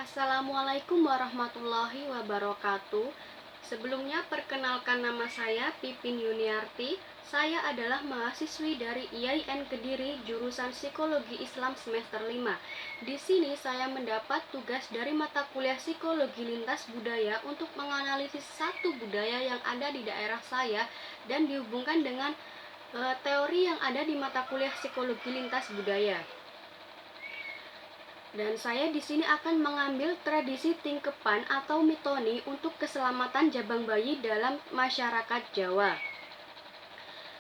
Assalamualaikum warahmatullahi wabarakatuh. Sebelumnya perkenalkan nama saya Pipin Yuniarti. Saya adalah mahasiswi dari IAIN Kediri jurusan Psikologi Islam semester 5. Di sini saya mendapat tugas dari mata kuliah Psikologi Lintas Budaya untuk menganalisis satu budaya yang ada di daerah saya dan dihubungkan dengan teori yang ada di mata kuliah Psikologi Lintas Budaya. Dan saya di sini akan mengambil tradisi tingkepan atau mitoni untuk keselamatan jabang bayi dalam masyarakat Jawa.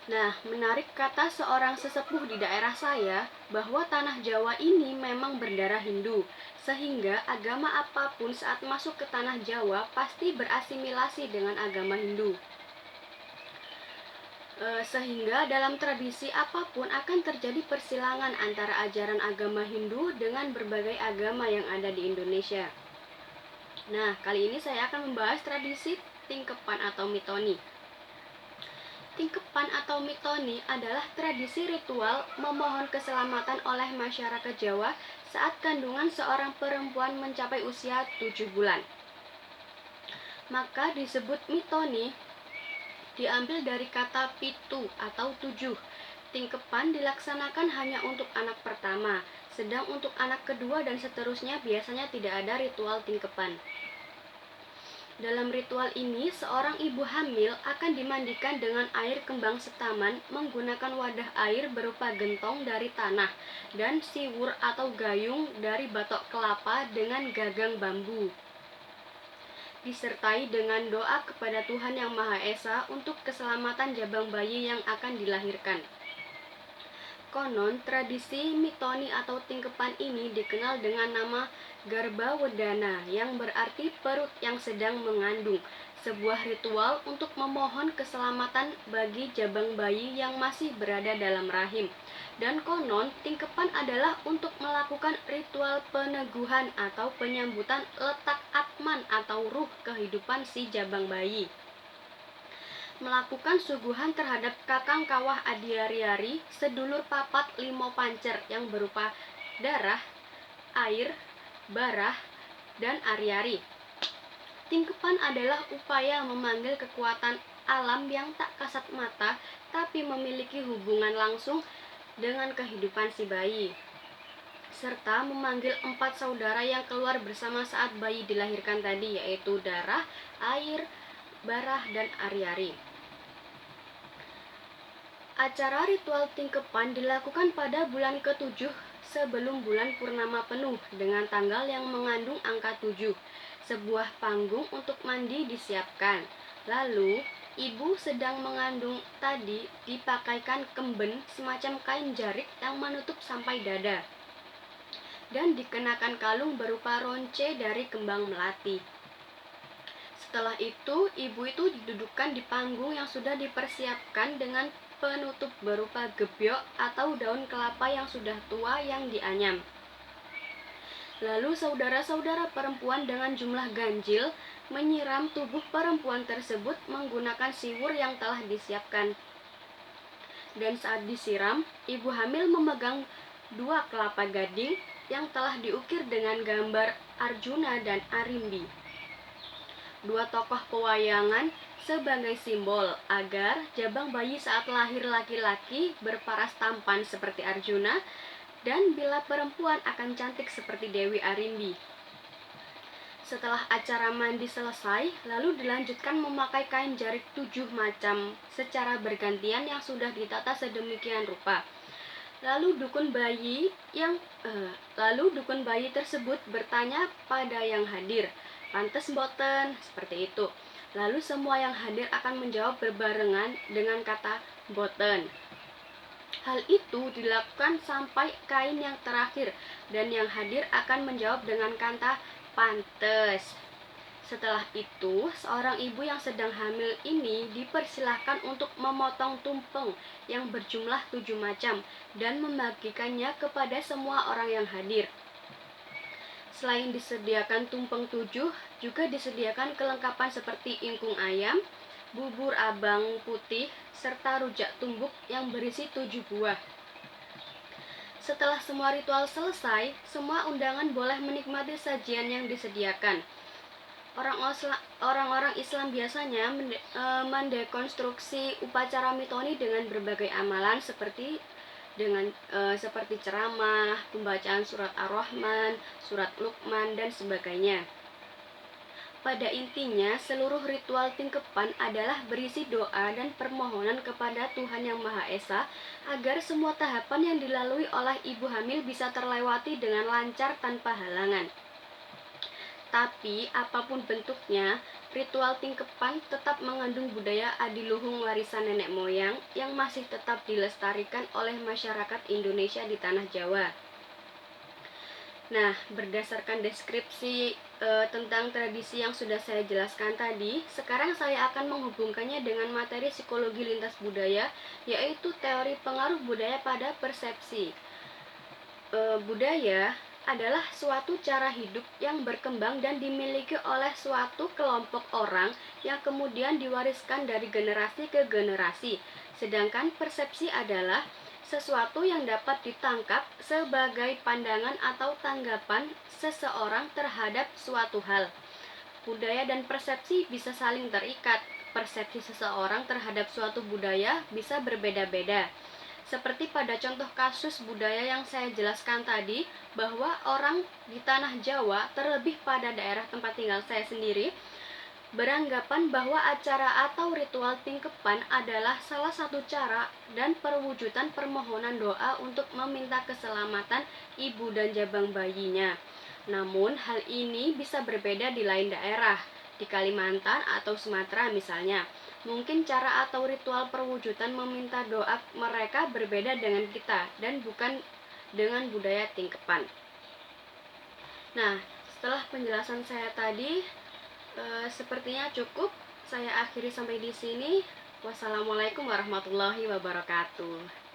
Nah, menarik kata seorang sesepuh di daerah saya bahwa tanah Jawa ini memang berdarah Hindu, sehingga agama apapun saat masuk ke tanah Jawa pasti berasimilasi dengan agama Hindu. Sehingga dalam tradisi apapun akan terjadi persilangan antara ajaran agama Hindu dengan berbagai agama yang ada di Indonesia. Nah, kali ini saya akan membahas tradisi tingkepan atau mitoni. Tingkepan atau mitoni adalah tradisi ritual memohon keselamatan oleh masyarakat Jawa saat kandungan seorang perempuan mencapai usia 7 bulan. Maka disebut mitoni diambil dari kata pitu atau 7. Tingkepan dilaksanakan hanya untuk anak pertama, sedang untuk anak kedua dan seterusnya biasanya tidak ada ritual tingkepan. Dalam ritual ini, seorang ibu hamil akan dimandikan dengan air kembang setaman menggunakan wadah air berupa gentong dari tanah dan siwur atau gayung dari batok kelapa dengan gagang bambu, disertai dengan doa kepada Tuhan Yang Maha Esa untuk keselamatan jabang bayi yang akan dilahirkan. Konon, tradisi mitoni atau tingkepan ini dikenal dengan nama Garba Wedana yang berarti perut yang sedang mengandung, sebuah ritual untuk memohon keselamatan bagi jabang bayi yang masih berada dalam rahim. Dan konon, tingkepan adalah untuk melakukan ritual peneguhan atau penyambutan letak atman atau ruh kehidupan si jabang bayi. Melakukan suguhan terhadap kakang kawah adiari-ari sedulur papat limo pancer yang berupa darah, air, barah, dan ari-ari. Tingkepan adalah upaya memanggil kekuatan alam yang tak kasat mata tapi memiliki hubungan langsung dengan kehidupan si bayi, serta memanggil 4 saudara yang keluar bersama saat bayi dilahirkan tadi, yaitu darah, air, barah, dan ari-ari. Acara ritual tingkepan dilakukan pada bulan ke-7 sebelum bulan purnama penuh dengan tanggal yang mengandung angka 7. Sebuah panggung untuk mandi disiapkan. Lalu, ibu sedang mengandung tadi dipakaikan kemben semacam kain jarik yang menutup sampai dada dan dikenakan kalung berupa ronce dari kembang melati. Setelah itu, ibu itu didudukkan di panggung yang sudah dipersiapkan dengan penutup berupa gebyok atau daun kelapa yang sudah tua yang dianyam. Lalu saudara-saudara perempuan dengan jumlah ganjil menyiram tubuh perempuan tersebut menggunakan siwur yang telah disiapkan. Dan saat disiram, ibu hamil memegang 2 kelapa gading yang telah diukir dengan gambar Arjuna dan Arimbi, 2 tokoh pewayangan sebagai simbol agar jabang bayi saat lahir laki-laki berparas tampan seperti Arjuna dan bila perempuan akan cantik seperti Dewi Arimbi. Setelah acara mandi selesai, lalu dilanjutkan memakai kain jarik 7 macam secara bergantian yang sudah ditata sedemikian rupa. Lalu dukun bayi tersebut bertanya pada yang hadir, "Pantes mboten?" Seperti itu. Lalu semua yang hadir akan menjawab berbarengan dengan kata "boten". Hal itu dilakukan sampai kain yang terakhir dan yang hadir akan menjawab dengan kata "pantes". Setelah itu, seorang ibu yang sedang hamil ini dipersilahkan untuk memotong tumpeng yang berjumlah 7 macam dan membagikannya kepada semua orang yang hadir. Selain disediakan tumpeng 7, juga disediakan kelengkapan seperti ingkung ayam, bubur abang putih, serta rujak tumbuk yang berisi 7 buah. Setelah semua ritual selesai, semua undangan boleh menikmati sajian yang disediakan. Orang-orang Islam biasanya mendekonstruksi upacara mitoni dengan berbagai amalan seperti ceramah, pembacaan surat Ar-Rahman, surat Luqman, dan sebagainya. Pada intinya, seluruh ritual tingkepan adalah berisi doa dan permohonan kepada Tuhan Yang Maha Esa agar semua tahapan yang dilalui oleh ibu hamil bisa terlewati dengan lancar tanpa halangan. Tapi, apapun bentuknya, ritual tingkepan tetap mengandung budaya adiluhung warisan nenek moyang yang masih tetap dilestarikan oleh masyarakat Indonesia di tanah Jawa. Nah, berdasarkan deskripsi tentang tradisi yang sudah saya jelaskan tadi, sekarang saya akan menghubungkannya dengan materi psikologi lintas budaya, yaitu teori pengaruh budaya pada persepsi. Budaya adalah suatu cara hidup yang berkembang dan dimiliki oleh suatu kelompok orang yang kemudian diwariskan dari generasi ke generasi. Sedangkan persepsi adalah sesuatu yang dapat ditangkap sebagai pandangan atau tanggapan seseorang terhadap suatu hal. Budaya dan persepsi bisa saling terikat. Persepsi seseorang terhadap suatu budaya bisa berbeda-beda. Seperti pada contoh kasus budaya yang saya jelaskan tadi, bahwa orang di tanah Jawa, terlebih pada daerah tempat tinggal saya sendiri, beranggapan bahwa acara atau ritual tingkepan adalah salah satu cara dan perwujudan permohonan doa untuk meminta keselamatan ibu dan jabang bayinya. Namun, hal ini bisa berbeda di lain daerah, di Kalimantan atau Sumatera misalnya. Mungkin cara atau ritual perwujudan meminta doa mereka berbeda dengan kita dan bukan dengan budaya tingkepan. Nah, setelah penjelasan saya tadi, sepertinya cukup. Saya akhiri sampai di sini. Wassalamualaikum warahmatullahi wabarakatuh.